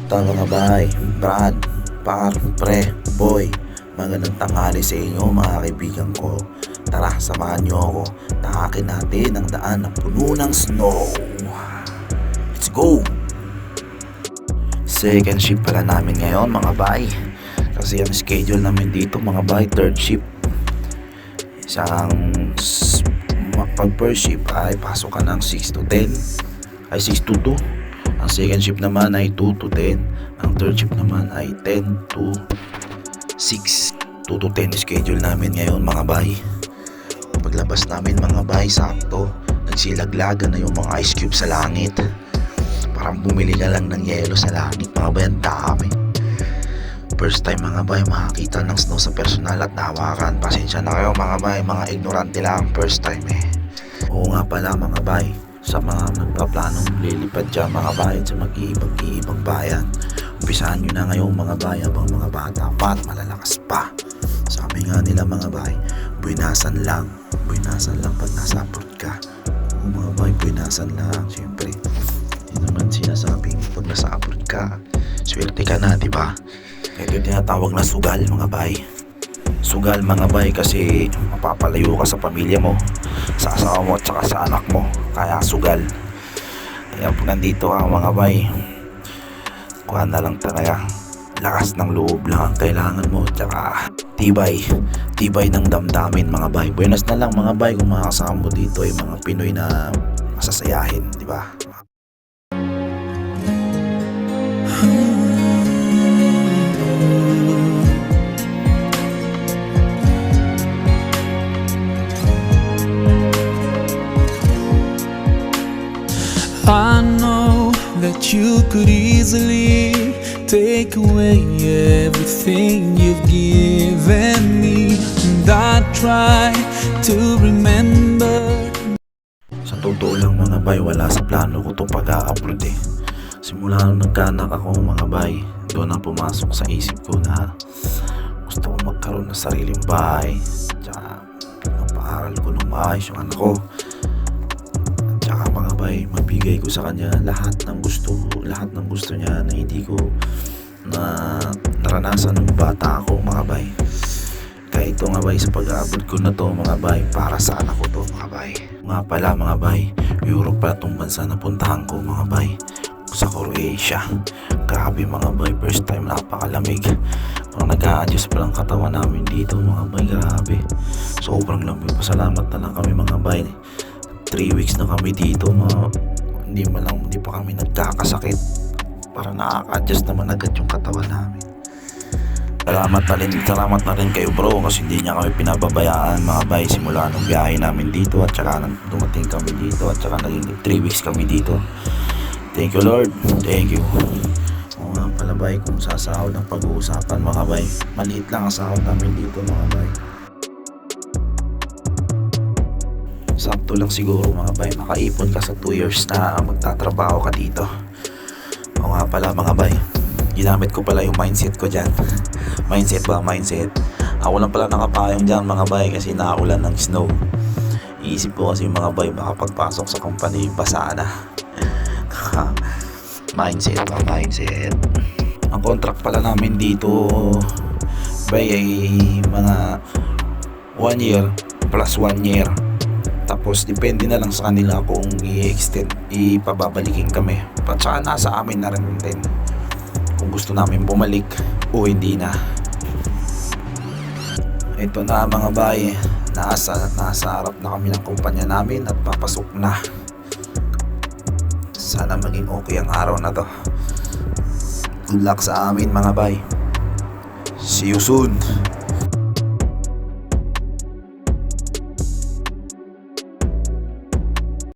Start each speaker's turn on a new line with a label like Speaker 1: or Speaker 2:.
Speaker 1: Kamusta mga bay, Brad, Par, Pre, Boy? Magandang tanghali sa inyo mga kaibigan ko. Tara, samahan nyo ako. Takakin natin ang daan na puno ng snow. Let's go! Second shift pala namin ngayon mga bay. Kasi ang schedule namin dito mga bay, third shift. Pag first shift ay pasok ka ng 6 to 10. Ay 6 to 2. Ang second shift naman ay 2 to 10. Ang third shift naman ay 10 to 6. 2 to 10 schedule namin ngayon mga bay. Paglabas namin mga bay, sakto nagsilaglagan na yung mga ice cube sa langit. Parang bumili ka lang ng yelo sa langit mga bay, ang dami. First time mga bay makakita ng snow sa personal at nahawakan. Pasensya na kayo mga bay, mga ignorante lang, first time eh. Oo nga pala mga bay, sa mga nagpaplanong lilipad dyan mga bayan sa mag-iibang bayan, umpisahan nyo na ngayon mga bay habang mga bata pa at malalakas pa. Sabi nga nila mga bay, buwinasan lang pag nasa abroad ka. Oo mga bay, buwinasan lang. Siyempre hindi naman sinasabing pag nasa abroad ka swerte ka na, diba? Ito yung tinatawag na sugal mga bay. Sugal mga bay kasi mapapalayo ka sa pamilya mo, sa asawa mo at saka sa anak mo, kaya sugal. Kaya pag nandito ka mga bay, kuha na lang talaga, lakas ng loob lang ang kailangan mo, tsaka tibay ng damdamin mga bay. Buenas na lang mga bay kung makakasama mo dito ay mga Pinoy na masasayahin, di ba?
Speaker 2: I know that you could easily take away everything you've given me, and I try to remember.
Speaker 1: Sa totoo lang mga bay, wala sa plano ko itong pag-a-upload eh. Simula nung nagkaanak ako mga bay, doon ang pumasok sa isip ko na gusto ko magkaroon ng sariling bahay, tsaka pag-aaral ko ng maayos yung anak ko. Tsaka mga bay, magbigay ko sa kanya lahat ng gusto niya na hindi ko na naranasan nung bata ako mga bay. Kaya ito nga bay, sa pag-aabot ko na to mga bay, para sa anak ko to mga bay. Nga pala mga bay, Europe pala itong bansa na puntahan ko mga bay, sa Croatia. Grabe mga bay, first time, napakalamig. Parang nag-a-adjust pa lang katawan namin dito mga bay, grabe. Sobrang lamig, pasalamat na lang kami mga bay. 3 weeks na kami dito, hindi pa kami nagkakasakit. Para nakaka-adjust naman agad yung katawan namin. Salamat na rin kayo bro, kasi hindi niya kami pinababayaan mga bay simula nung biyahe namin dito, at saka nang dumating kami dito, at saka naging 3 weeks kami dito. Thank you Lord, thank you. Oo nga pala bay, kung sa sahod ang pag-uusapan mga bay, maliit lang ang sahod namin dito mga bay. Sakto lang siguro mga bay, makaipon ka sa 2 years na magtatrabaho ka dito. O nga pala mga bay, ginamit ko pala yung mindset ko dyan. Mindset. Ako lang pala nakapayong dyan mga bay kasi naulan ng snow. Iisip ko kasi mga bay, baka pagpasok sa company basa na. Mindset. Ang contract pala namin dito bay ay mga 1 year plus 1 year. Tapos depende na lang sa kanila kung i-extend, ipababalikin kami. At saka nasa amin na rin din kung gusto namin bumalik o hindi na. Ito na mga bay, nasa harap na kami ng kumpanya namin at papasok na. Sana maging okay ang araw na to. Good luck sa amin mga bay. See you soon.